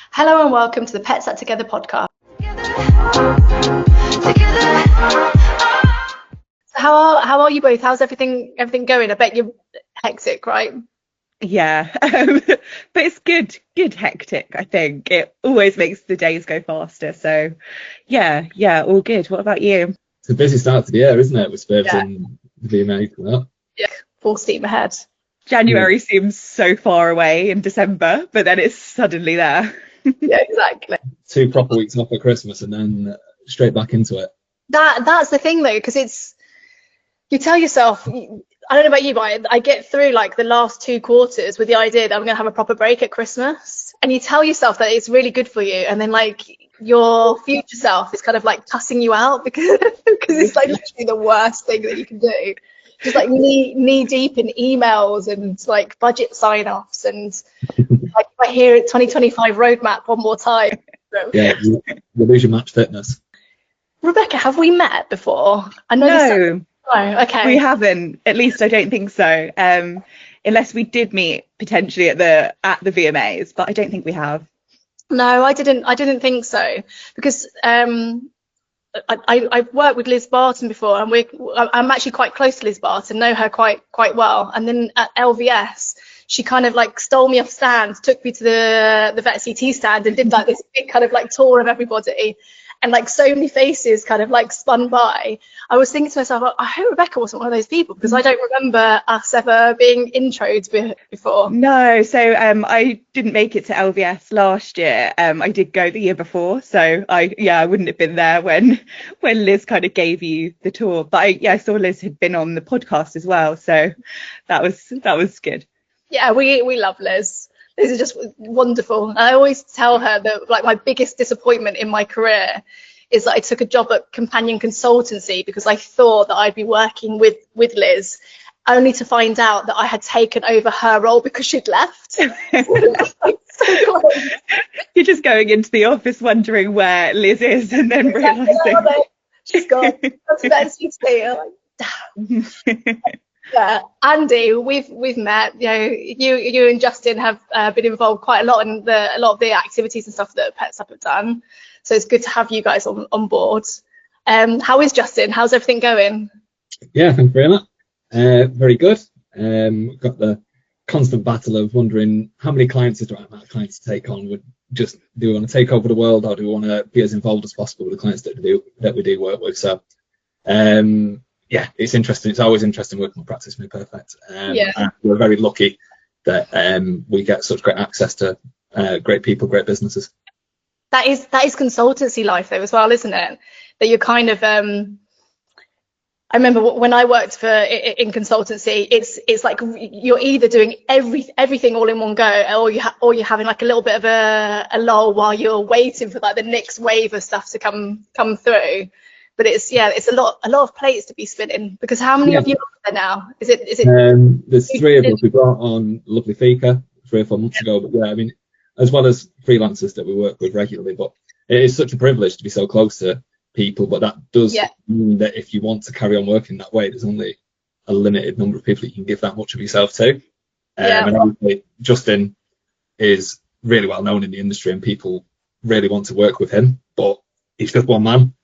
Hello and welcome to the Pets That Together podcast. So how are you both? How's everything going? I bet you're hectic, right? Yeah, but it's good hectic. I think it always makes the days go faster. So yeah, all good. What about you? It's a busy start to the year, isn't it? With Spurs Yeah. and the VMAAs coming up. Yeah, full steam ahead. January seems so far away in December, but then it's suddenly there. Yeah, exactly. 2 proper weeks off at Christmas and then straight back into it. That's the thing though, because it's, you tell yourself, I don't know about you, but I get through like the last 2 quarters with the idea that I'm going to have a proper break at Christmas, and you tell yourself that it's really good for you, and then like your future self is kind of like cussing you out because it's like literally the worst thing that you can do. Just like knee deep in emails and like budget sign-offs, and like if I hear 2025 roadmap one more time. Yeah, you lose your match fitness. Rebecca, have we met before? I know No, Oh, okay. we haven't. At least I don't think so. Unless we did meet potentially at the VMAs, but I don't think we have. No, I didn't think so, because I've worked with Liz Barton before, and I'm actually quite close to Liz Barton, know her quite well. And then at LVS, she kind of like stole me off stand, took me to the Vet CT stand, and did like this big kind of like tour of everybody. And like so many faces kind of like spun by. I was thinking to myself, I hope Rebecca wasn't one of those people, because I don't remember us ever being introed before. No, so I didn't make it to LVS last year. I did go the year before, so I wouldn't have been there when Liz kind of gave you the tour. But I saw Liz had been on the podcast as well, so that was good. Yeah, we love Liz. Liz is just wonderful. And I always tell her that like my biggest disappointment in my career is that I took a job at Companion Consultancy because I thought that I'd be working with Liz, only to find out that I had taken over her role because she'd left. You're just going into the office wondering where Liz is, and then realising she's gone. That's damn. Yeah, Andy, we've met. You know, you and Justin have been involved quite a lot in a lot of the activities and stuff that Pets Up have done. So it's good to have you guys on board. How is Justin? How's everything going? Yeah, thank you very much. Very good. We've got the constant battle of wondering how many clients is the right amount of clients to take on. Do we want to take over the world, or do we want to be as involved as possible with the clients that we do work with? So yeah, it's interesting. It's always interesting working with Practice Made Perfect. And we're very lucky that we get such great access to great people, great businesses. That is consultancy life though as well, isn't it? That you're kind of I remember when I worked in consultancy, it's like you're either doing everything all in one go, or you're having like a little bit of a lull while you're waiting for like the next wave of stuff to come through. But it's a lot of plates to be spinning, because how many of you are there now? Is it there's 3 of us. We brought on lovely Fika 3 or 4 months ago, but yeah, I mean, as well as freelancers that we work with regularly, but it is such a privilege to be so close to people. But that does mean that if you want to carry on working that way, there's only a limited number of people you can give that much of yourself to. And obviously Justin is really well known in the industry and people really want to work with him, but he's just one man.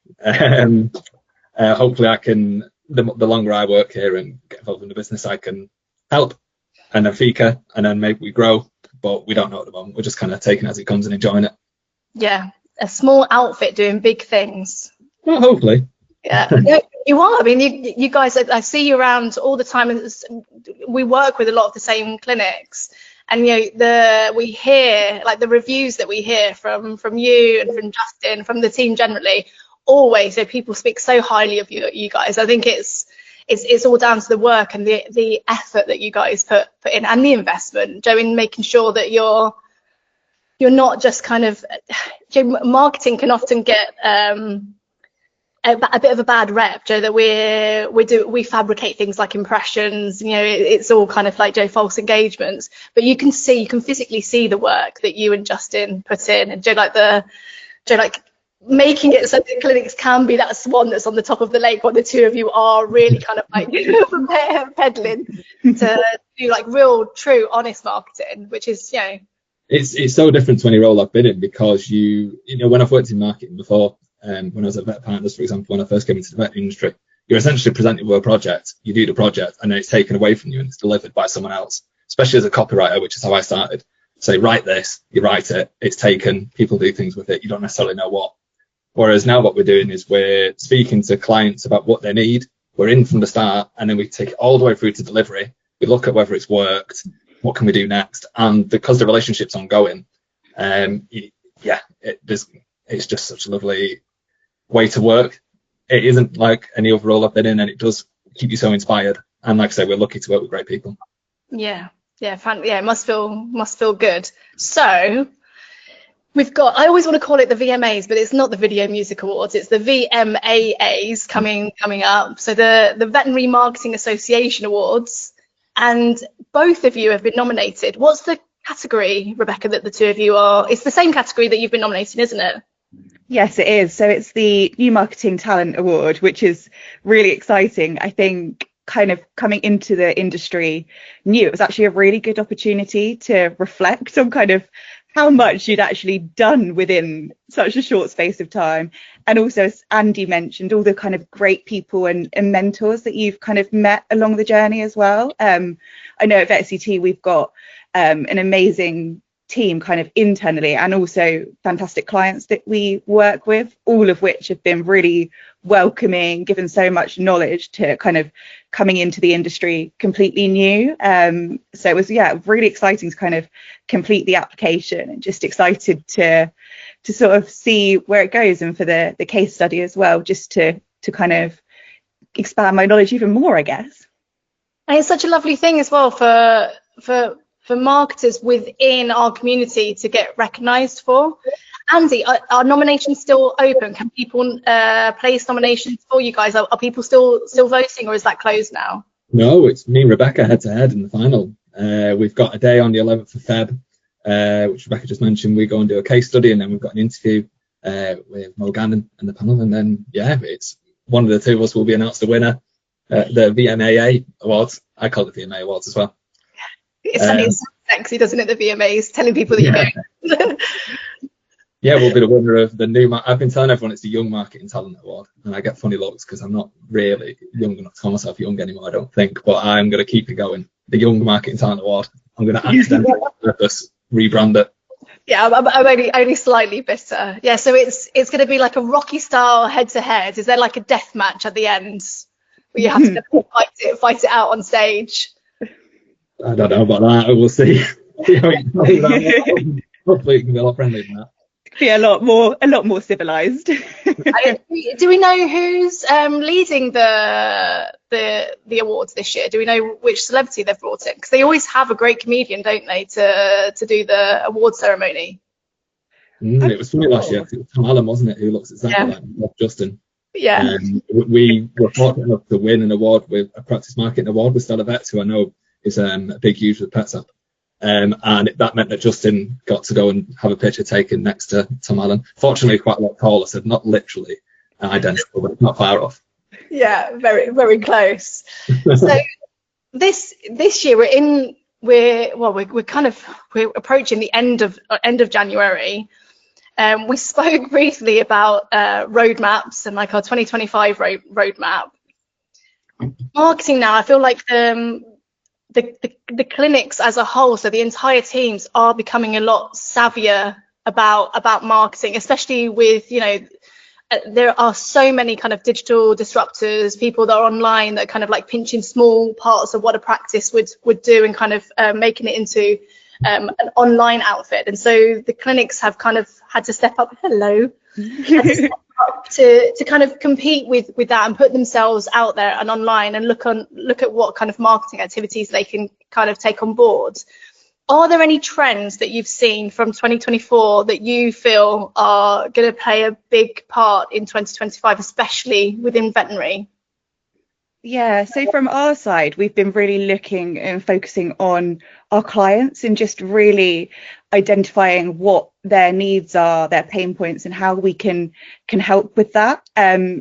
Hopefully I can, the longer I work here and get involved in the business, I can help, and then Fika, and then maybe we grow, but we don't know at the moment. We're just kind of taking it as it comes and enjoying it. Yeah, a small outfit doing big things. Well, hopefully. Yeah, you are. I mean, you guys, I see you around all the time, and we work with a lot of the same clinics, and we hear like the reviews that we hear from you and from Justin, from the team generally. Always, people speak so highly of you guys. I think it's all down to the work and the effort that you guys put in, and the investment, Joe, in making sure that you're not just kind of, marketing can often get a bit of a bad rep, Joe, that we fabricate things like impressions, it's all kind of like false engagements, but you can physically see the work that you and Justin put in, and Joe, making it so the clinics can be that swan that's on the top of the lake, while the 2 of you are really kind of like peddling to do like real, true, honest marketing, which is It's so different to any role I've been in, because you know, when I've worked in marketing before, when I was at Vet Partners, for example, when I first came into the vet industry, you're essentially presented with a project, you do the project, and then it's taken away from you and it's delivered by someone else, especially as a copywriter, which is how I started. Say, write this, you write it, it's taken, people do things with it, you don't necessarily know what. Whereas now what we're doing is we're speaking to clients about what they need, we're in from the start, and then we take it all the way through to delivery. We look at whether it's worked, what can we do next, and because the relationship's ongoing, it's just such a lovely way to work. It isn't like any other role I've been in, and it does keep you so inspired. And like I say, we're lucky to work with great people. Yeah, it must feel good. So we've got, I always want to call it the VMAs, but it's not the Video Music Awards, it's the VMAAs coming up. So the Veterinary Marketing Association Awards. And both of you have been nominated. What's the category, Rebecca, that the two of you are? It's the same category that you've been nominated, isn't it? Yes, it is. So it's the New Marketing Talent Award, which is really exciting. I think kind of coming into the industry new, it was actually a really good opportunity to reflect on kind of how much you'd actually done within such a short space of time. And also, as Andy mentioned, all the kind of great people and mentors that you've kind of met along the journey as well. I know at VetCT we've got an amazing team kind of internally, and also fantastic clients that we work with, all of which have been really welcoming, given so much knowledge to kind of coming into the industry completely new. So it was really exciting to kind of complete the application, and just excited to sort of see where it goes, and for the case study as well, just to kind of expand my knowledge even more, I guess. And it's such a lovely thing as well for marketers within our community to get recognised for. Andy, are nominations still open? Can people place nominations for you guys? Are people still voting, or is that closed now? No, it's me and Rebecca head to head in the final. We've got a day on the 11th of Feb, which Rebecca just mentioned. We go and do a case study, and then we've got an interview with Mo Gannon and the panel, and then it's one of the two of us will be announced the winner at the VMAA Awards. I call it the VMA Awards as well. It's sexy, doesn't it? The VMAs, telling people that you're going. Yeah, we'll be the winner of the new. I've been telling everyone it's the Young Marketing Talent Award, and I get funny looks because I'm not really young enough to call myself young anymore, I don't think. But I'm going to keep it going. The Young Marketing Talent Award. I'm going to accidentally on purpose rebrand it. Yeah, I'm only slightly bitter. Yeah, so it's going to be like a Rocky style head to head. Is there like a death match at the end where you have to fight it out on stage? I don't know about that. We'll see. Hopefully it can be a lot friendlier than that. Be a lot more civilized. Do we know who's leading the awards this year? Do we know which celebrity they've brought in? Because they always have a great comedian, don't they, to do the award ceremony? It was funny last year. It was Tom Allen, wasn't it, who looks exactly like Justin. Yeah. We were fortunate enough to win an award with a practice marketing award with Stella Vets, who I know is a big user of Pets App. And that meant that Justin got to go and have a picture taken next to Tom Allen. Fortunately, quite a lot taller, so not literally identical, but not far off. Yeah, very, very close. So this year we're approaching the end of January. We spoke briefly about roadmaps and like our 2025 roadmap. Marketing now, I feel like the clinics as a whole, so the entire teams are becoming a lot savvier about marketing, especially with, there are so many kind of digital disruptors, people that are online that kind of like pinching small parts of what a practice would do and kind of making it into an online outfit. And so the clinics have kind of had to step up. To kind of compete with that and put themselves out there and online and look at what kind of marketing activities they can kind of take on board. Are there any trends that you've seen from 2024 that you feel are going to play a big part in 2025, especially within veterinary? Yeah, so from our side, we've been really looking and focusing on our clients and just really identifying what their needs are, their pain points, and how we can help with that.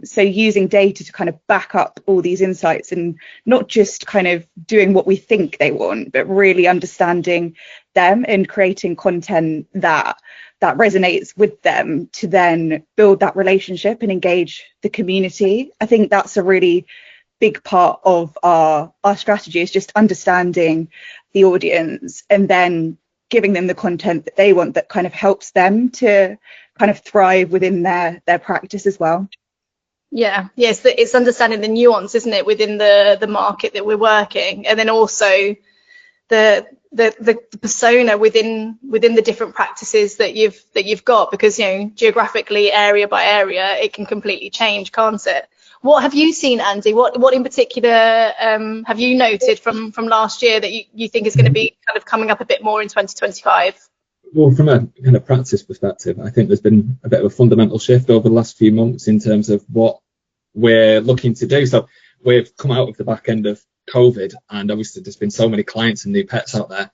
So using data to kind of back up all these insights and not just kind of doing what we think they want, but really understanding them and creating content that resonates with them to then build that relationship and engage the community. I think that's a really big part of our strategy, is just understanding the audience and then giving them the content that they want that kind of helps them to kind of thrive within their practice as well. Yeah, yes, it's understanding the nuance, isn't it, within the market that we're working, and then also the persona within the different practices that you've got, because geographically, area by area, it can completely change, can't it? What have you seen, Andy? What in particular have you noted from last year that you think is going to be kind of coming up a bit more in 2025? Well, from a kind of practice perspective, I think there's been a bit of a fundamental shift over the last few months in terms of what we're looking to do. So we've come out of the back end of COVID, and obviously there's been so many clients and new pets out there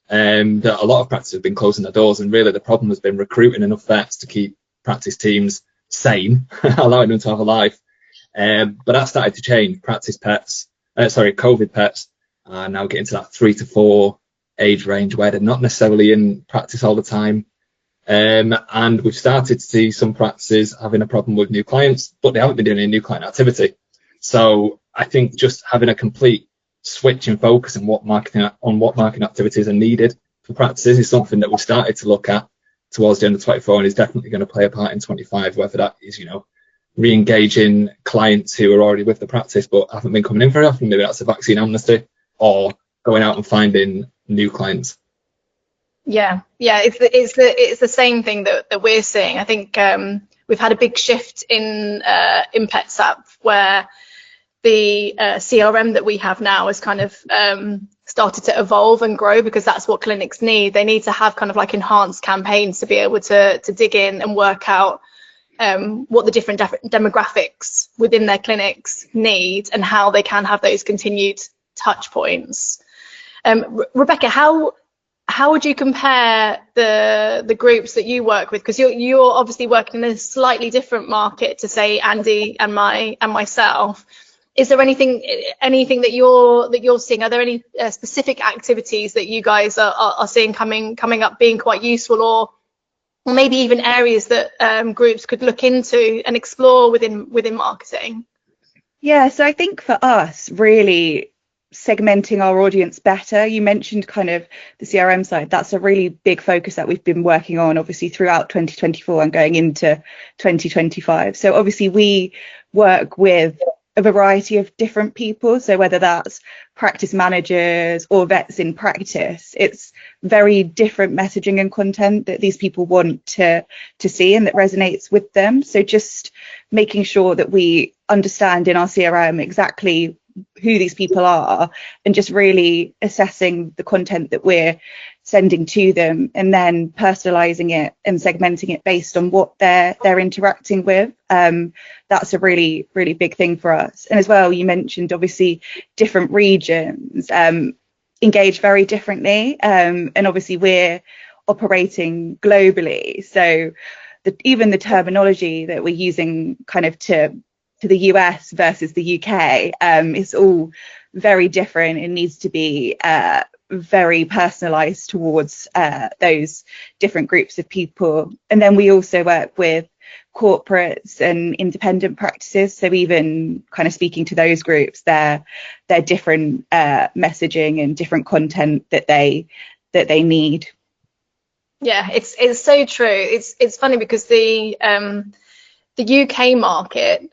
that a lot of practices have been closing their doors, and really the problem has been recruiting enough vets to keep practice teams sane, allowing them to have a life. But that started to change. COVID pets are now getting to that 3 to 4 age range where they're not necessarily in practice all the time. And we've started to see some practices having a problem with new clients, but they haven't been doing any new client activity. So I think just having a complete switch and focus on what marketing activities are needed for practices is something that we started to look at towards the end of 24, and is definitely going to play a part in 25, whether that is, re-engaging clients who are already with the practice but haven't been coming in very often. Maybe that's a vaccine amnesty, or going out and finding new clients. Yeah, it's the same thing that we're seeing. I think we've had a big shift in PetSap, where the CRM that we have now has kind of started to evolve and grow, because that's what clinics need. They need to have kind of like enhanced campaigns to be able to dig in and work out what the different demographics within their clinics need, and how they can have those continued touch points. Rebecca, how would you compare the groups that you work with? Because you're obviously working in a slightly different market to, say, Andy and myself. Is there anything that you're seeing? Are there any specific activities that you guys are seeing coming up being quite useful, or maybe even areas that groups could look into and explore within marketing? Yeah, so I think for us, really segmenting our audience better. You mentioned kind of the CRM side. That's a really big focus that we've been working on, obviously, throughout 2024 and going into 2025. So obviously we work with a variety of different people. So whether that's practice managers or vets in practice, it's very different messaging and content that these people want to see and that resonates with them. So just making sure that we understand in our CRM exactly who these people are, and just really assessing the content that we're sending to them, and then personalizing it and segmenting it based on what they're interacting with. That's a really, really big thing for us. And as well, you mentioned obviously different regions engage very differently, and obviously we're operating globally, so even the terminology that we're using kind of to the US versus the UK is all very different. It needs to be very personalized towards those different groups of people. And then we also work with corporates and independent practices, so even kind of speaking to those groups, they're different messaging and different content that they need. Yeah, it's so true. It's funny because the UK market,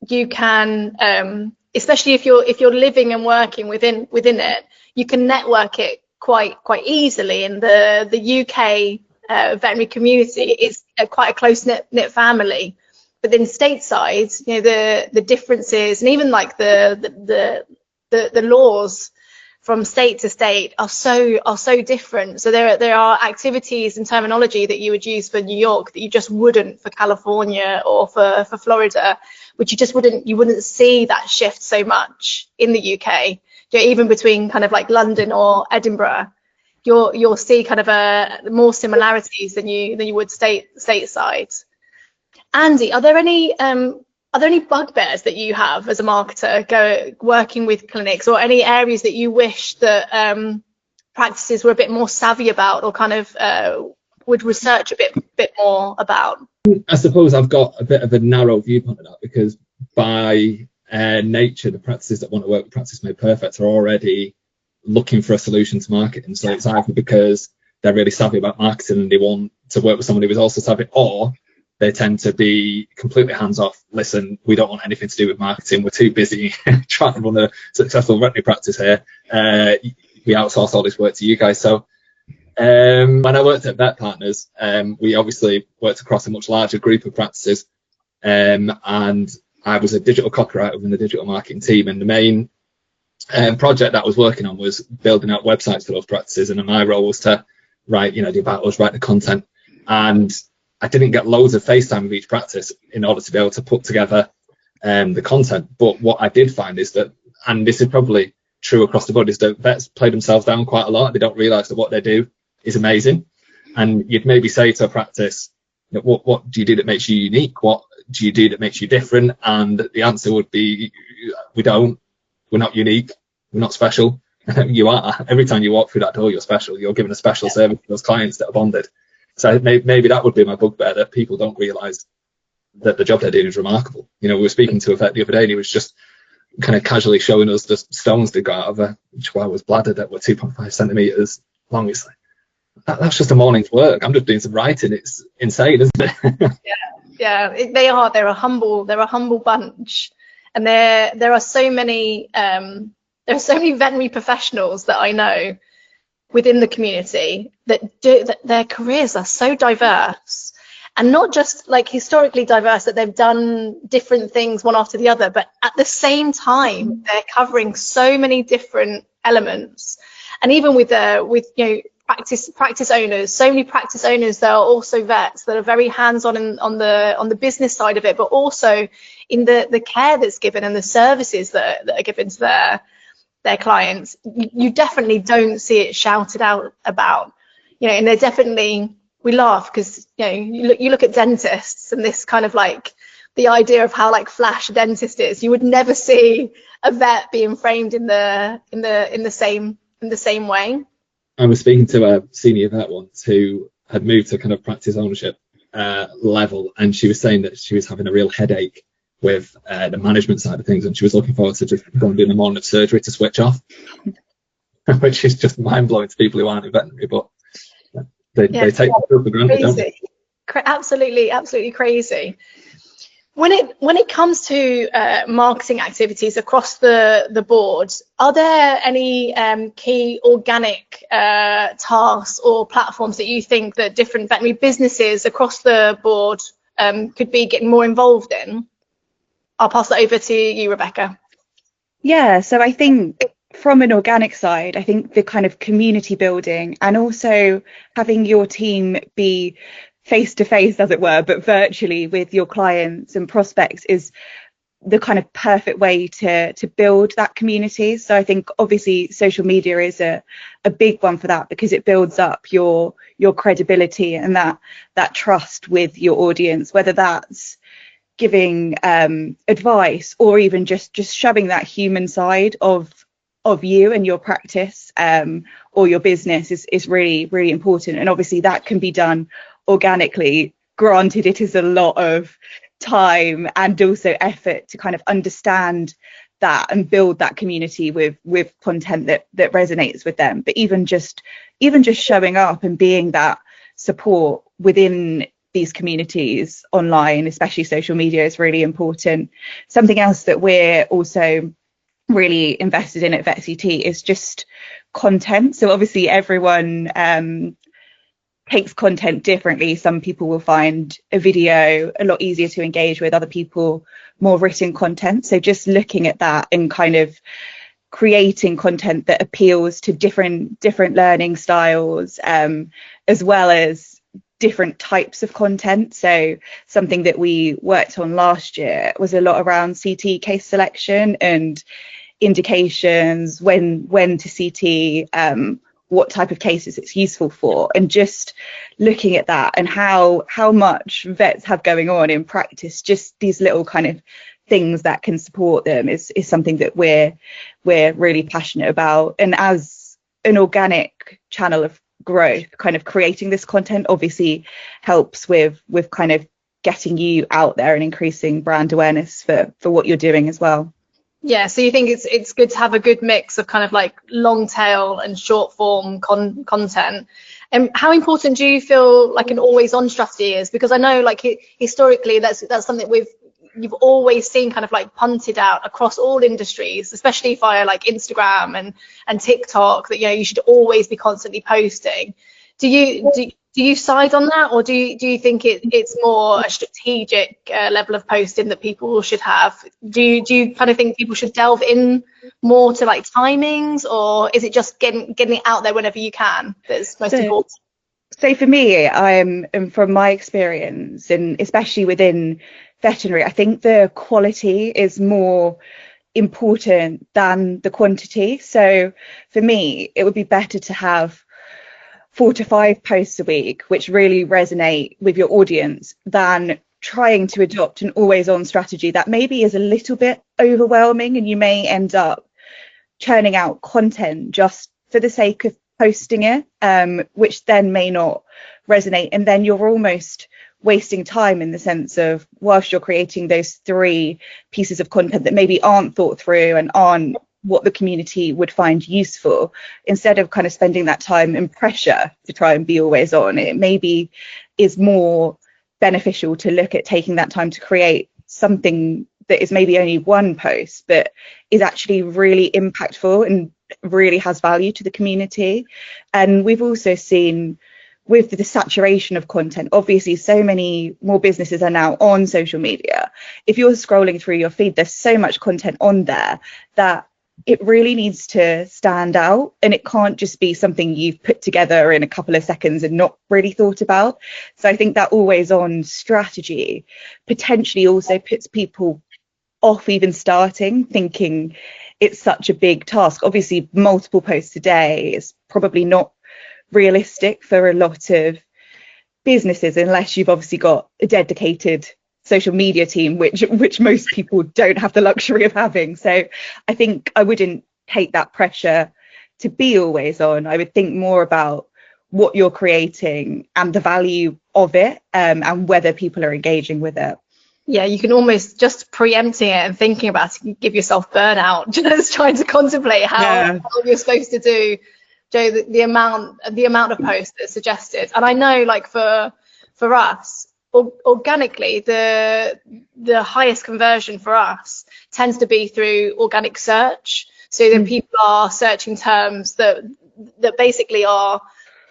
you can especially if you're living and working within it, you can network it quite easily. In the UK veterinary community, it's quite a close knit family. But then stateside, the differences, and even like the laws from state to state are so different. So there are activities and terminology that you would use for New York that you just wouldn't for California or for Florida, which you wouldn't see that shift so much in the UK. Even between kind of like London or Edinburgh, you'll see kind of more similarities than you would stateside. Andy, are there any bugbears that you have as a marketer working with clinics, or any areas that you wish that practices were a bit more savvy about, or kind of would research a bit more about? I suppose I've got a bit of a narrow viewpoint of that, because by nature, the practices that want to work with Practice Made Purrfect are already looking for a solution to marketing. So it's either because they're really savvy about marketing and they want to work with somebody who's also savvy, or they tend to be completely hands off. Listen, we don't want anything to do with marketing. We're too busy trying to run a successful veterinary practice here. We outsource all this work to you guys. So when I worked at Vet Partners, we obviously worked across a much larger group of practices, and I was a digital copywriter within the digital marketing team, and the main project that I was working on was building out websites for those practices, and my role was to write, the about us, write the content. And I didn't get loads of FaceTime with each practice in order to be able to put together the content. But what I did find is that, and this is probably true across the board, is that vets play themselves down quite a lot. They don't realise that what they do is amazing. And you'd maybe say to a practice, what do you do that makes you unique? What do you do that makes you different? And the answer would be, we don't. We're not unique. We're not special. You are. Every time you walk through that door, you're special. You're given a special service to those clients that are bonded. So maybe that would be my bugbear, that people don't realise that the job they're doing is remarkable. We were speaking to a vet the other day, and he was just kind of casually showing us the stones they got out of a Chihuahua's bladder that were 2.5 centimetres long. It's like, that's just a morning's work. I'm just doing some writing. It's insane, isn't it? Yeah, they are. They're a humble bunch, and there are so many veterinary professionals that I know within the community that their careers are so diverse, and not just like historically diverse, that they've done different things one after the other, but at the same time they're covering so many different elements. And even with practice owners, so many practice owners that are also vets that are very hands-on on the business side of it, but also in the care that's given and the services that are given to their clients. You definitely don't see it shouted out about, and they're definitely, we laugh because you look at dentists, and this kind of like the idea of how like flash a dentist is, you would never see a vet being framed in the same way. I was speaking to a senior vet once who had moved to kind of practice ownership level, and she was saying that she was having a real headache with the management side of things, and she was looking forward to just going doing a morning of surgery to switch off, which is just mind-blowing to people who aren't in veterinary, but they take it for granted, don't they? Absolutely crazy. When it comes to marketing activities across the board, are there any key organic tasks or platforms that you think that different veterinary businesses across the board could be getting more involved in? I'll pass that over to you, Rebecca. Yeah, so I think from an organic side, I think the kind of community building, and also having your team be face to face, as it were, but virtually with your clients and prospects, is the kind of perfect way to build that community. So I think obviously social media is a big one for that, because it builds up your credibility and that trust with your audience, whether that's giving advice or even just showing that human side of you and your practice or your business is really, really important. And obviously that can be done organically. Granted, it is a lot of time and also effort to kind of understand that and build that community with content that resonates with them. But even just showing up and being that support within these communities online, especially social media, is really important. Something else that we're also really invested in at VetCT is just content. So obviously everyone takes content differently. Some people will find a video a lot easier to engage with, other people more written content. So just looking at that and kind of creating content that appeals to different learning styles, as well as different types of content. So something that we worked on last year was a lot around CT case selection and indications, when to CT, what type of cases it's useful for, and just looking at that and how much vets have going on in practice. Just these little kind of things that can support them is something that we're really passionate about. And as an organic channel of growth, kind of creating this content obviously helps with kind of getting you out there and increasing brand awareness for what you're doing as well. Yeah, so you think it's good to have a good mix of kind of like long tail and short form content. And how important do you feel like an always on strategy is? Because I know like historically that's something you've always seen kind of like punted out across all industries, especially via like Instagram and TikTok, that, you know, you should always be constantly posting. Do you side on that, or do you think it's more a strategic level of posting that people should have? Do you kind of think people should delve in more to like timings, or is it just getting it out there whenever you can that's most important? So for me, and from my experience, and especially within veterinary, I think the quality is more important than the quantity. So for me, it would be better to have 4 to 5 posts a week which really resonate with your audience than trying to adopt an always on strategy that maybe is a little bit overwhelming, and you may end up churning out content just for the sake of posting it, which then may not resonate, and then you're almost wasting time in the sense of, whilst you're creating those 3 pieces of content that maybe aren't thought through and aren't what the community would find useful, instead of kind of spending that time and pressure to try and be always on, it maybe is more beneficial to look at taking that time to create something that is maybe only 1 post but is actually really impactful and really has value to the community. And we've also seen with the saturation of content, obviously so many more businesses are now on social media. If you're scrolling through your feed, there's so much content on there that it really needs to stand out, and it can't just be something you've put together in a couple of seconds and not really thought about. So I think that always on strategy potentially also puts people off even starting, thinking it's such a big task. Obviously multiple posts a day is probably not realistic for a lot of businesses, unless you've obviously got a dedicated social media team, which most people don't have the luxury of having. So I think I wouldn't take that pressure to be always on. I would think more about what you're creating and the value of it, and whether people are engaging with it. Yeah, you can almost just preempting it and thinking about it, give yourself burnout just trying to contemplate how you're supposed to do, Joe, the amount of posts that's suggested. And I know, like for us, organically, the highest conversion for us tends to be through organic search. So that people are searching terms that basically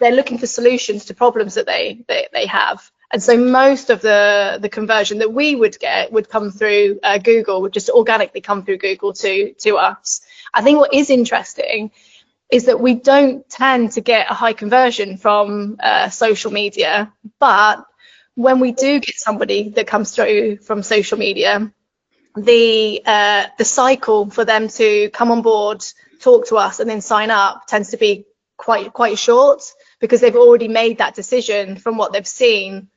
they're looking for solutions to problems that they have. And so most of the conversion that we would get would come through Google, would just organically come through Google to us. I think what is interesting is that we don't tend to get a high conversion from social media, but when we do get somebody that comes through from social media, the cycle for them to come on board, talk to us, and then sign up tends to be quite short, because they've already made that decision from what they've seen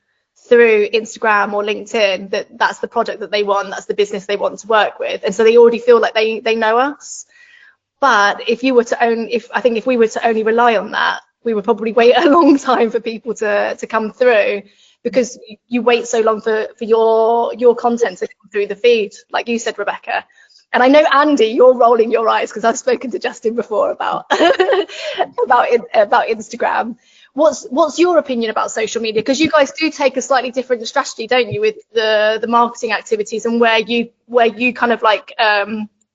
through Instagram or LinkedIn that that's the product that they want, that's the business they want to work with, and so they already feel like they know us. But if we were to only rely on that, we would probably wait a long time for people to come through, because you wait so long for your content to come through the feed, like you said, Rebecca. And I know, Andy, you're rolling your eyes because I've spoken to Justin before about about Instagram. What's your opinion about social media? Because you guys do take a slightly different strategy, don't you, with the marketing activities, and where you kind of like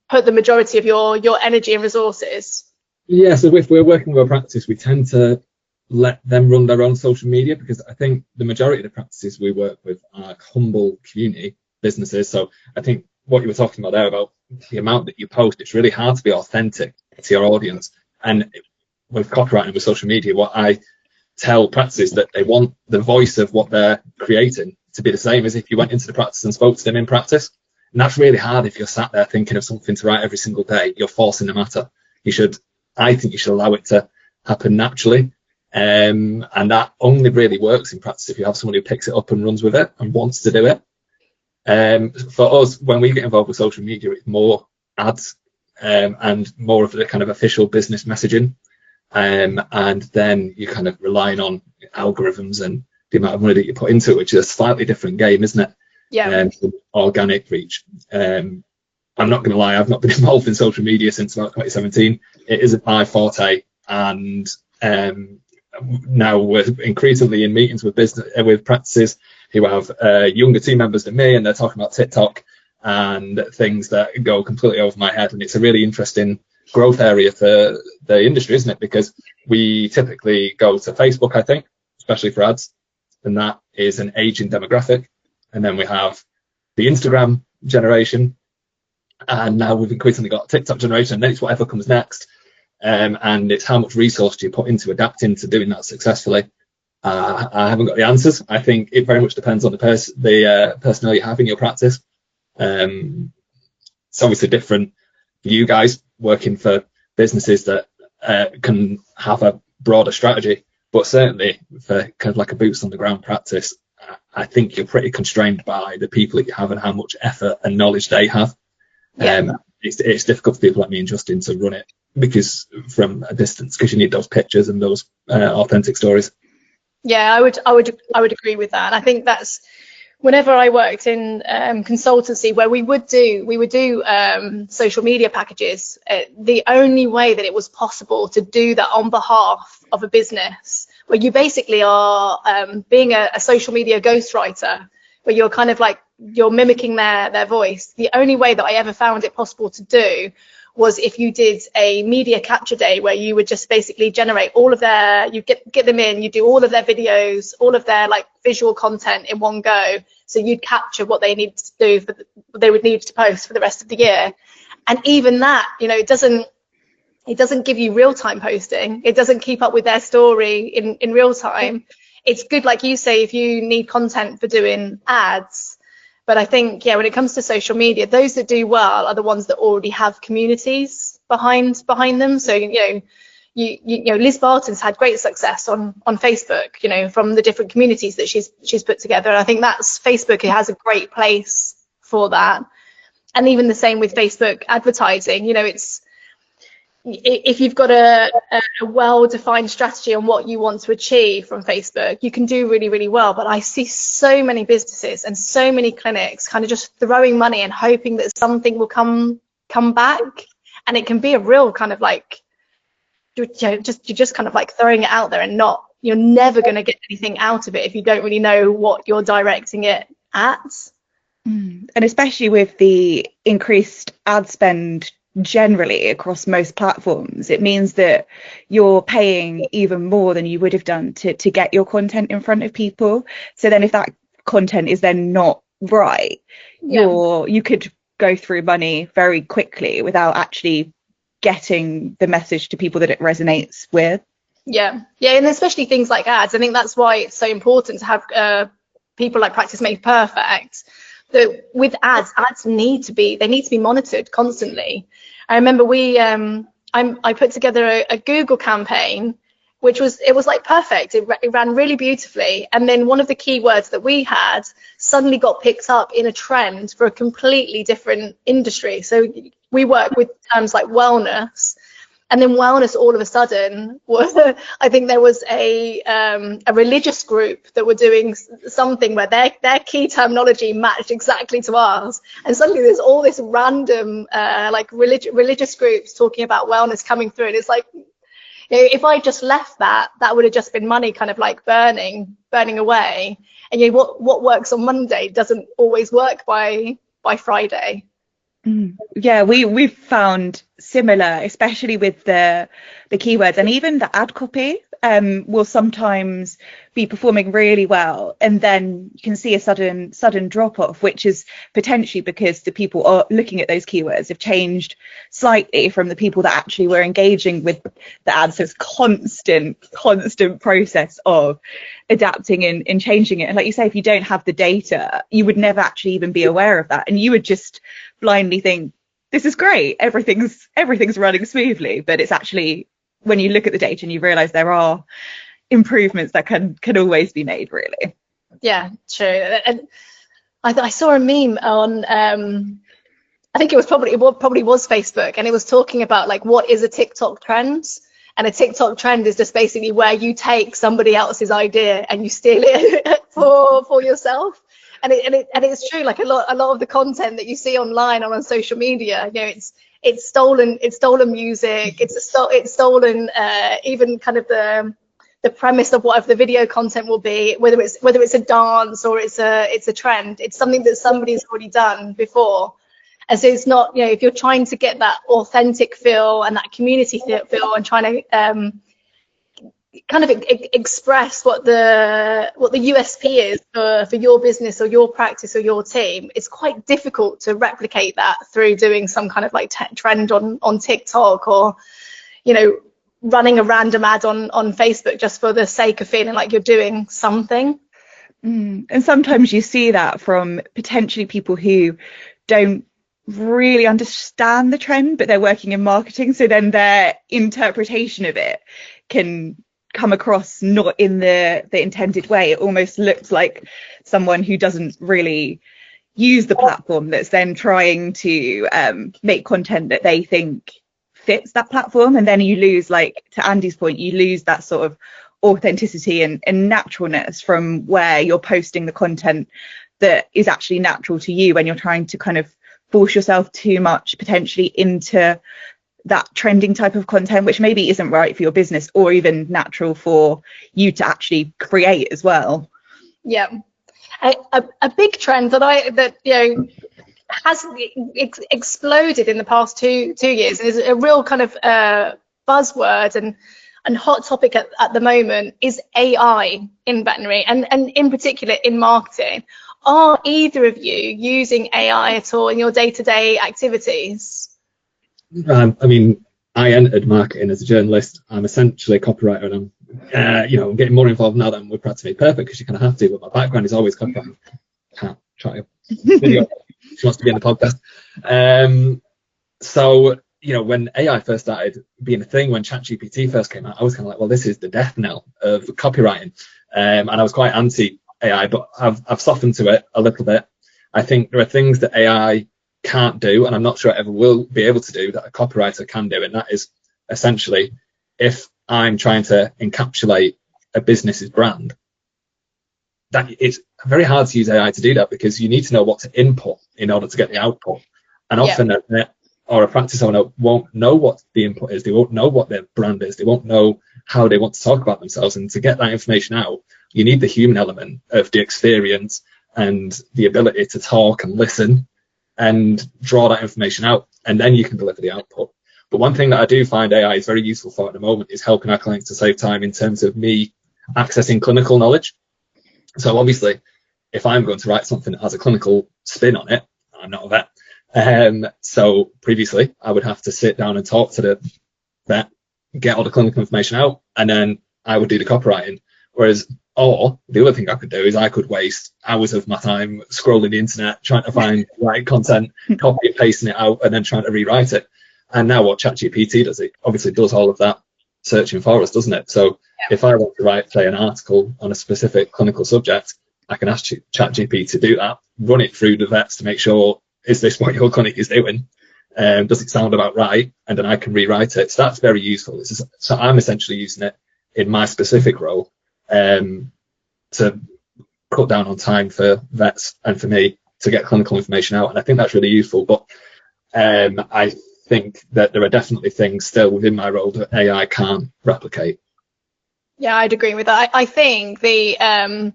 put the majority of your energy and resources. Yeah, so if we're working with a practice, we tend to let them run their own social media, because I think the majority of the practices we work with are humble community businesses. So I think what you were talking about there, about the amount that you post, it's really hard to be authentic to your audience. And with copywriting, with social media, what I tell practices that they want the voice of what they're creating to be the same as if you went into the practice and spoke to them in practice. And that's really hard if you're sat there thinking of something to write every single day. You're forcing the matter. I think you should allow it to happen naturally. And that only really works in practice if you have somebody who picks it up and runs with it and wants to do it. For us, when we get involved with social media, it's more ads and more of the kind of official business messaging. and then you're kind of relying on algorithms and the amount of money that you put into it, which is a slightly different game, isn't it? Yeah. Organic reach. I'm not going to lie, I've not been involved in social media since about 2017. It isn't my forte, and now we're increasingly in meetings with practices who have younger team members than me, and they're talking about TikTok and things that go completely over my head. And it's a really interesting growth area for the industry, isn't it? Because we typically go to Facebook, I think, especially for ads, and that is an aging demographic. And then we have the Instagram generation, and now we've increasingly got TikTok generation, and then it's whatever comes next. And it's how much resource do you put into adapting to doing that successfully. I haven't got the answers. I think it very much depends on the personnel you have in your practice. It's obviously different for you guys working for businesses that can have a broader strategy, but certainly for kind of like a boots on the ground practice, I think you're pretty constrained by the people that you have and how much effort and knowledge they have. It's difficult for people like me and Justin to run it because from a distance, because you need those pictures and those authentic stories. Yeah, I would agree with that. I think that's whenever I worked in consultancy where we would do social media packages. The only way that it was possible to do that on behalf of a business, where you basically are being a social media ghostwriter, where you're kind of like you're mimicking their voice. The only way that I ever found it possible to do was if you did a media capture day where you would just basically generate all of you get them in, you do all of their videos, all of their like visual content in one go. So you'd capture what they need to do, what they would need to post for the rest of the year. And even that, it doesn't give you real-time posting. It doesn't keep up with their story in real time. It's good, like you say, if you need content for doing ads. But I think, when it comes to social media, those that do well are the ones that already have communities behind them. So, Liz Barton's had great success on Facebook, from the different communities that she's put together. And I think Facebook has a great place for that. And even the same with Facebook advertising, if you've got a well-defined strategy on what you want to achieve from Facebook, you can do really, really well. But I see so many businesses and so many clinics kind of just throwing money and hoping that something will come back. And it can be a real kind of like, you're just kind of like throwing it out there and you're never going to get anything out of it if you don't really know what you're directing it at. And especially with the increased ad spend generally across most platforms, it means that you're paying even more than you would have done to get your content in front of people. So then if that content is then not right, you could go through money very quickly without actually getting the message to people that it resonates with. And especially things like ads. I think that's why it's so important to have people like Practice Made Purrfect. That with ads need to be monitored constantly. I remember I put together a Google campaign, which was like perfect. It ran really beautifully, and then one of the keywords that we had suddenly got picked up in a trend for a completely different industry. So we work with terms like wellness. And then wellness, all of a sudden, I think there was a religious group that were doing something where their key terminology matched exactly to ours. And suddenly there's all this random like religious groups talking about wellness coming through. And it's like, if I just left that would have just been money kind of like burning away. And what works on Monday doesn't always work by Friday. Yeah, we've found similar, especially with the keywords, and even the ad copy will sometimes be performing really well, and then you can see a sudden drop off, which is potentially because the people are looking at those keywords have changed slightly from the people that actually were engaging with the ads. So it's constant process of adapting and changing it. And like you say, if you don't have the data, you would never actually even be aware of that, and you would just blindly think this is great, everything's running smoothly. But it's actually, when you look at the data and you realize there are improvements that can always be made, really. Yeah, true. And I saw a meme on I think it probably was Facebook, and it was talking about like what is a TikTok trend. And a TikTok trend is just basically where you take somebody else's idea and you steal it for yourself. And it's true. Like a lot of the content that you see online or on social media, you know, it's stolen music. It's stolen even kind of the premise of whatever the video content will be, whether it's a dance or it's a trend. It's something that somebody's already done before. And so it's not, you know, if you're trying to get that authentic feel and that community feel and trying to kind of express what the USP is for your business or your practice or your team, it's quite difficult to replicate that through doing some kind of like trend on TikTok, or, you know, running a random ad on Facebook just for the sake of feeling like you're doing something. And sometimes you see that from potentially people who don't really understand the trend, but they're working in marketing, so then their interpretation of it can come across not in the intended way. It almost looks like someone who doesn't really use the platform that's then trying to make content that they think fits that platform, and then you lose, like to Andy's point, you lose that sort of authenticity and naturalness from where you're posting the content that is actually natural to you, when you're trying to kind of force yourself too much potentially into that trending type of content, which maybe isn't right for your business or even natural for you to actually create as well. Yeah, a big trend that you know has exploded in the past two years, is a real kind of buzzword and hot topic at the moment, is AI in veterinary and in particular in marketing. Are either of you using AI at all in your day-to-day activities? I mean, I entered marketing as a journalist. I'm essentially a copywriter, and I'm, you know, getting more involved now that I'm with Practically Perfect, because you kind of have to. But my background is always copywriting. Can't try a video. She wants to be in the podcast. So, you know, when AI first started being a thing, when ChatGPT first came out, I was kind of like, well, this is the death knell of copywriting, and I was quite anti AI, but I've softened to it a little bit. I think there are things that AI can't do, and I'm not sure it ever will be able to do, that a copywriter can do, and that is essentially, if I'm trying to encapsulate a business's brand, that it's very hard to use AI to do that, because you need to know what to input in order to get the output, and often or a practice owner won't know what the input is, they won't know what their brand is, they won't know how they want to talk about themselves, and to get that information out, you need the human element of the experience and the ability to talk and listen and draw that information out, and then you can deliver the output. But one thing that I do find AI is very useful for at the moment is helping our clients to save time in terms of me accessing clinical knowledge. So obviously, if I'm going to write something that has a clinical spin on it, I'm not a vet. So previously, I would have to sit down and talk to the vet, get all the clinical information out, and then I would do the copywriting. Or the other thing I could do is I could waste hours of my time scrolling the internet, trying to find the right content, copy and pasting it out, and then trying to rewrite it. And now what ChatGPT does, it obviously does all of that searching for us, doesn't it? So if I want to write, say, an article on a specific clinical subject, I can ask ChatGPT to do that, run it through the vets to make sure, is this what your clinic is doing? Does it sound about right? And then I can rewrite it. So that's very useful. So I'm essentially using it in my specific role to cut down on time for vets and for me to get clinical information out, and I think that's really useful. But I think that there are definitely things still within my role that AI can't replicate. Yeah, I'd agree with that. I think the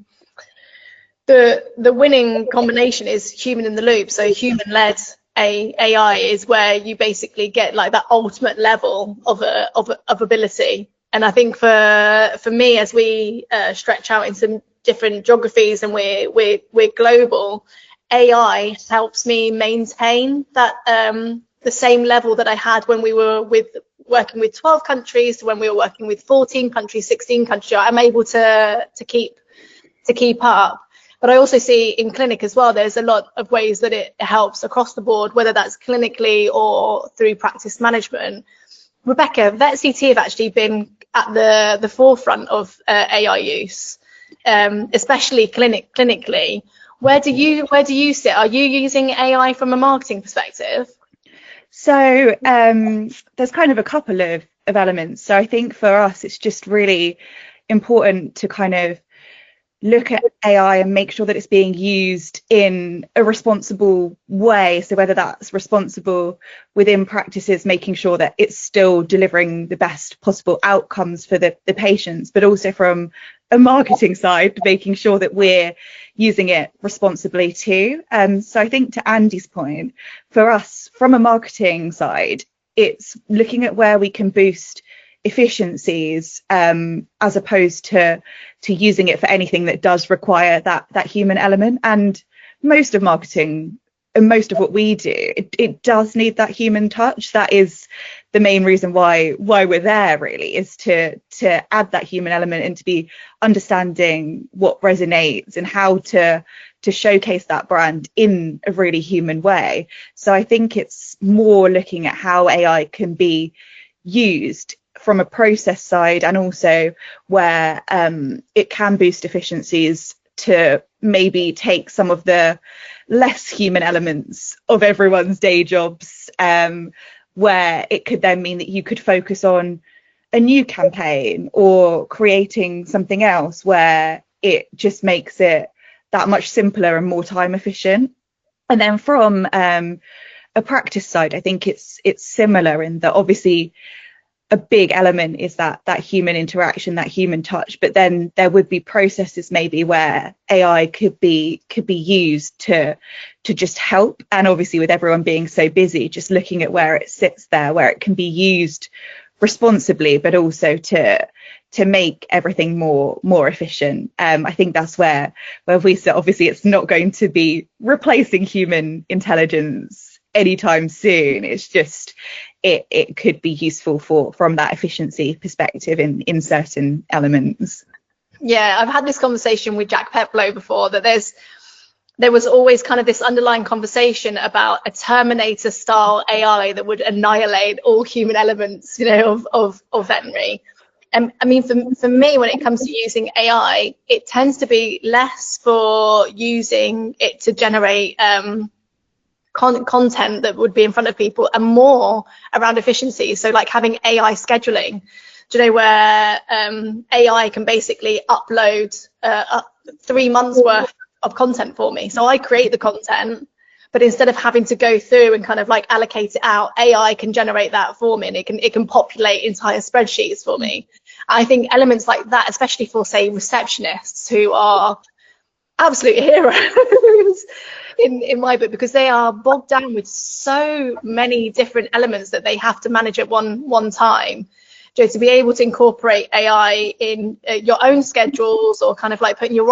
winning combination is human in the loop. So human-led AI is where you basically get like that ultimate level of ability. And I think for me, as we stretch out into different geographies and we're global, AI helps me maintain that the same level that I had when we were working with 12 countries to when we were working with 14 countries, 16 countries. I'm able to keep up. But I also see in clinic as well, there's a lot of ways that it helps across the board, whether that's clinically or through practice management. Rebecca, VetCT have actually been at the forefront of AI use, especially clinically. Where do you sit? Are you using AI from a marketing perspective? So there's kind of a couple of of elements. So I think for us, it's just really important to kind of look at AI and make sure that it's being used in a responsible way. So whether that's responsible within practices, making sure that it's still delivering the best possible outcomes for the patients, but also from a marketing side, making sure that we're using it responsibly too. So I think to Andy's point, for us, from a marketing side, it's looking at where we can boost efficiencies as opposed to using it for anything that does require that human element. And most of marketing and most of what we do, it does need that human touch. That is the main reason why we're there, really, is to add that human element and to be understanding what resonates and how to showcase that brand in a really human way. So I think it's more looking at how AI can be used from a process side, and also where it can boost efficiencies to maybe take some of the less human elements of everyone's day jobs, where it could then mean that you could focus on a new campaign or creating something else where it just makes it that much simpler and more time efficient. And then from a practice side, I think it's similar in that obviously a big element is that human interaction, that human touch, but then there would be processes maybe where AI could be used to just help. And obviously with everyone being so busy, just looking at where it sits there, where it can be used responsibly, but also to make everything more efficient. I think that's where we sit. Obviously it's not going to be replacing human intelligence anytime soon. It's just it could be useful from that efficiency perspective in certain elements. Yeah, I've had this conversation with Jack Peplow before, that there was always kind of this underlying conversation about a Terminator style AI that would annihilate all human elements, of veterinary. And I mean, for me, when it comes to using AI, it tends to be less for using it to generate content that would be in front of people, and more around efficiency. So like having AI scheduling, where AI can basically upload 3 months worth of content for me. So I create the content, but instead of having to go through and kind of like allocate it out, AI can generate that for me, and it can populate entire spreadsheets for me. I think elements like that, especially for, say, receptionists, who are absolute heroes in my book, because they are bogged down with so many different elements that they have to manage at one time. To be able to incorporate AI in your own schedules, or kind of like putting your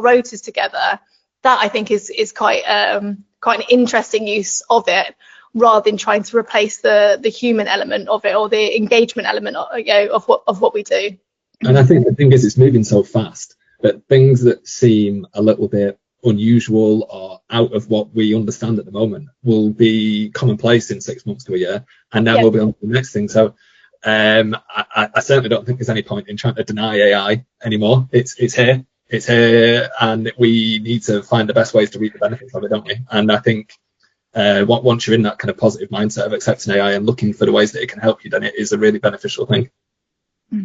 rotas together, that I think is quite an interesting use of it, rather than trying to replace the human element of it, or the engagement element of what we do. And I think the thing is, it's moving so fast that things that seem a little bit unusual or out of what we understand at the moment will be commonplace in 6 months to a year, and then we'll be on to the next thing. So I certainly don't think there's any point in trying to deny AI anymore. It's here, and we need to find the best ways to reap the benefits of it, don't we? And I think once you're in that kind of positive mindset of accepting AI and looking for the ways that it can help you, then it is a really beneficial thing.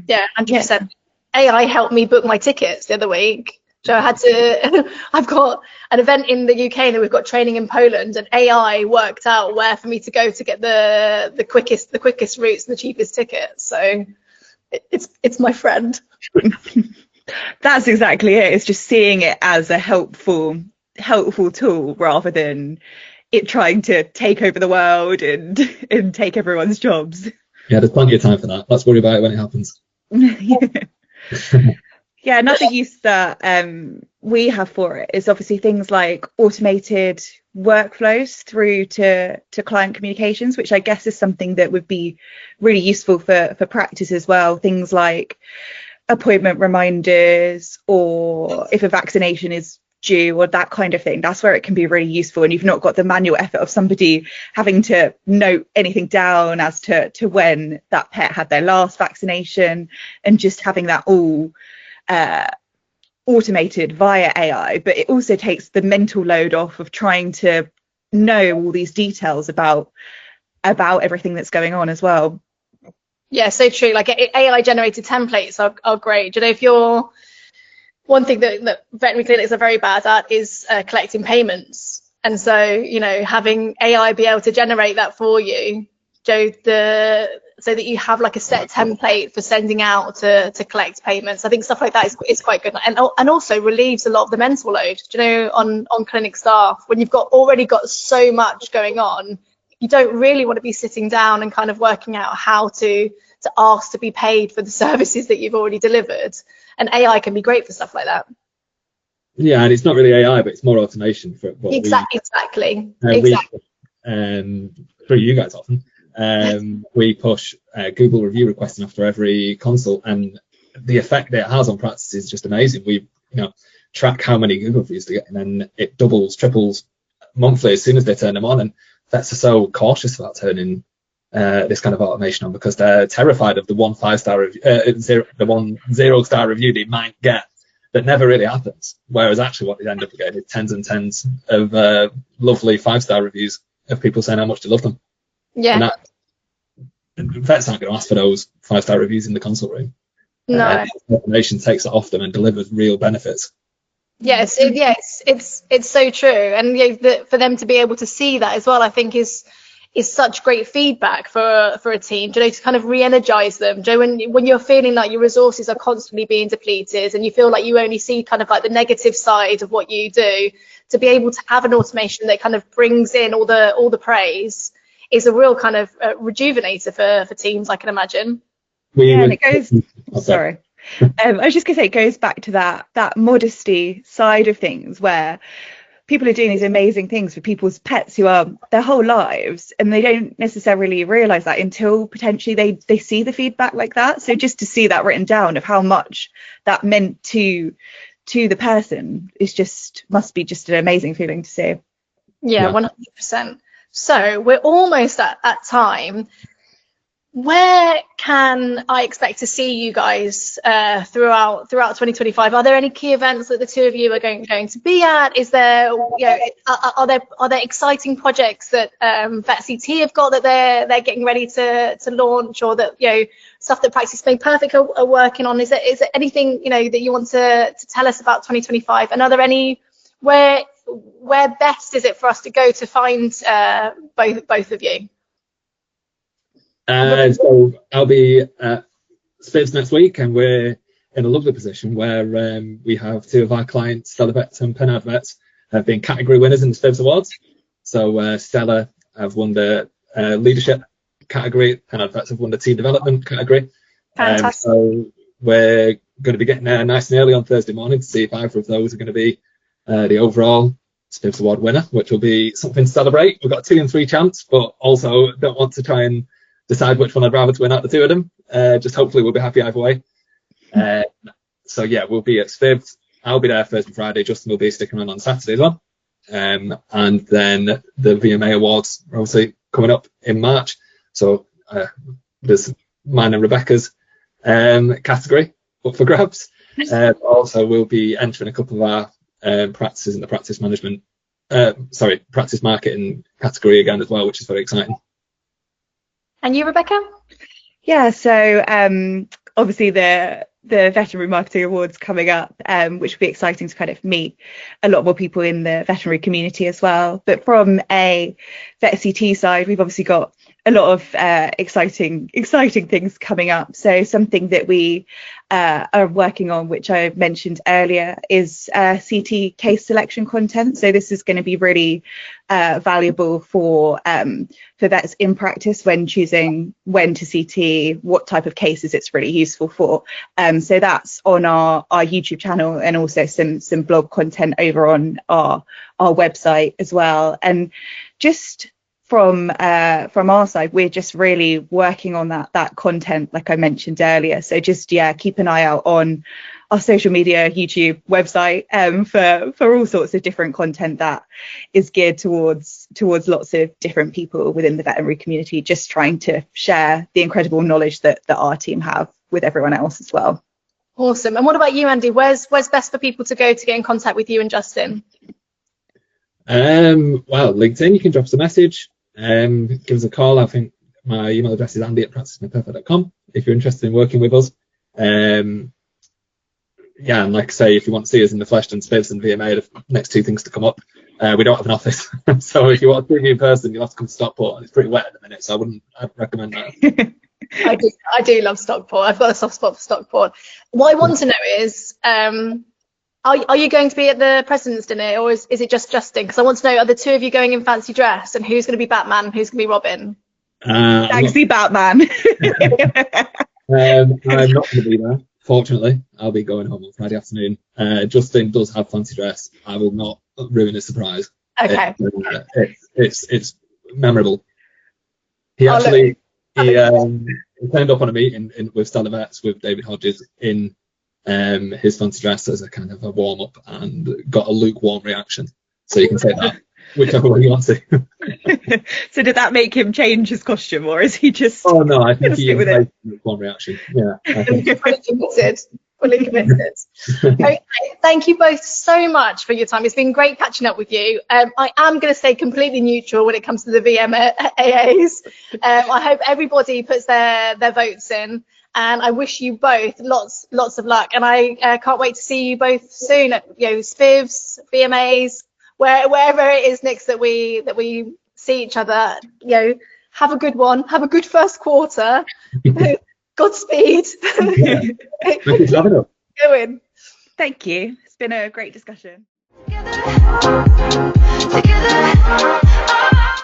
Yeah, 100%. AI helped me book my tickets the other week. So I've got an event in the UK, and then we've got training in Poland, and AI worked out where for me to go to get the quickest routes and the cheapest tickets. So it's my friend. That's exactly it. It's just seeing it as a helpful tool, rather than it trying to take over the world and take everyone's jobs. Yeah, there's plenty of time for that. Let's worry about it when it happens. Yeah, another use that we have for it is obviously things like automated workflows through to client communications, which I guess is something that would be really useful for practice as well. Things like appointment reminders, or if a vaccination is due, or that kind of thing. That's where it can be really useful, and you've not got the manual effort of somebody having to note anything down as to when that pet had their last vaccination, and just having that all automated via AI. But it also takes the mental load off of trying to know all these details about everything that's going on as well. Yeah, so true. Like AI generated templates are great. You know, if you're one thing that veterinary clinics are very bad at is collecting payments. And so, you know, having AI be able to generate that for you, so that you have like a set template for sending out to collect payments. I think stuff like that is quite good, and also relieves a lot of the mental load. Do you know, on clinic staff, when you've already got so much going on, you don't really want to be sitting down and kind of working out how to ask to be paid for the services that you've already delivered. And AI can be great for stuff like that. Yeah, and it's not really AI, but it's more automation for what exactly. Through you guys often. We push Google review requesting after every consult, and the effect that it has on practice is just amazing. We track how many Google reviews they get, and then it doubles, triples monthly as soon as they turn them on. And vets are so cautious about turning this kind of automation on, because they're terrified of the 1 5-star review, the 1 0-star review they might get that never really happens. Whereas actually what they end up getting is tens and tens of lovely 5-star reviews of people saying how much they love them. Yeah. And vets aren't going to ask for those 5-star reviews in the consult room. No. Automation takes it off them and delivers real benefits. Yes, it's so true. And for them to be able to see that as well, I think is such great feedback for a team, to kind of re-energize them. When you're feeling like your resources are constantly being depleted and you feel like you only see kind of like the negative side of what you do, to be able to have an automation that kind of brings in all the praise is a real kind of rejuvenator for teams, I can imagine. And it goes, sorry. I was just going to say, it goes back to that modesty side of things, where people are doing these amazing things for people's pets who are their whole lives, and they don't necessarily realize that until potentially they see the feedback like that. So just to see that written down of how much that meant to the person must be just an amazing feeling to see. Yeah, 100%. So we're almost at time. Where can I expect to see you guys throughout 2025? Are there any key events that the two of you are going to be at? Is there, are there exciting projects that VetCT have got that they're getting ready to launch, or that stuff that Practice Made Perfect are working on? Is there anything that you want to tell us about 2025? And are there any where best is it for us to go to find both of you? So I'll be at Spivs next week, and we're in a lovely position where we have two of our clients, Stella Vets and Pennard Vets, have been category winners in the Spivs Awards. So Stella have won the leadership category, Pennard Vets have won the team development category. Fantastic. So we're going to be getting there nice and early on Thursday morning to see if either of those are going to be the overall Spivs Award winner, which will be something to celebrate. We've got 2 and 3 chance, but also don't want to try and decide which one I'd rather to win out the two of them. Just hopefully we'll be happy either way. So yeah, we'll be at Spivs. I'll be there Thursday and Friday. Justin will be sticking around on Saturday as well. And then the VMA Awards are obviously coming up in March. So there's mine and Rebecca's category up for grabs. Also, we'll be entering a couple of our practices in the practice management, practice marketing category again as well, which is very exciting. And you, Rebecca? Yeah, so obviously the Veterinary Marketing Awards coming up, which will be exciting to kind of meet a lot more people in the veterinary community as well. But from a VetCT side, we've obviously got a lot of exciting things coming up. So something that we are working on, which I mentioned earlier, is CT case selection content. So this is going to be really valuable for vets in practice when choosing when to CT, what type of cases it's really useful for. So that's on our YouTube channel, and also some blog content over on our website as well. And just from our side, we're just really working on that content, like I mentioned earlier. So just keep an eye out on our social media, YouTube, website, for all sorts of different content that is geared towards lots of different people within the veterinary community, just trying to share the incredible knowledge that our team have with everyone else as well. Awesome. And what about you, Andy? Where's best for people to go to get in contact with you and Justin? Well, LinkedIn, you can drop us a message, give us a call. I think my email address is andy@practicemadperfect.com. if you're interested in working with us. Yeah, and like I say, if you want to see us in the flesh, then Spivs and VMA are the next two things to come up. We don't have an office, so if you want to see me in person, you'll have to come to Stockport, and it's pretty wet at the minute, so I'd recommend that. I do love Stockport. I've got a soft spot for Stockport. What I want to know is, are you going to be at the President's Dinner, or is it just Justin? Because I want to know, are the two of you going in fancy dress, and who's going to be Batman and who's going to be Robin? Thanksy Batman. I'm not going to be there. Fortunately, I'll be going home on Friday afternoon. Justin does have fancy dress. I will not ruin his surprise. Okay. It's memorable. He actually he turned up on a meeting with Stanley Metz with David Hodges in his fancy dress as a kind of a warm up, and got a lukewarm reaction. So you can take that whichever way you want to. So did that make him change his costume, or is he just? Oh no, I think he embraced the lukewarm reaction. Yeah, I think. Fully committed. Okay, thank you both so much for your time. It's been great catching up with you. I am going to stay completely neutral when it comes to the VMAAs. I hope everybody puts their votes in, and I wish you both lots of luck. And I can't wait to see you both soon at Spivs, VMAs, wherever it is next that we see each other. Have a good one. Have a good first quarter. Godspeed. Thank you for having us. Go in. Thank you. It's been a great discussion. Together.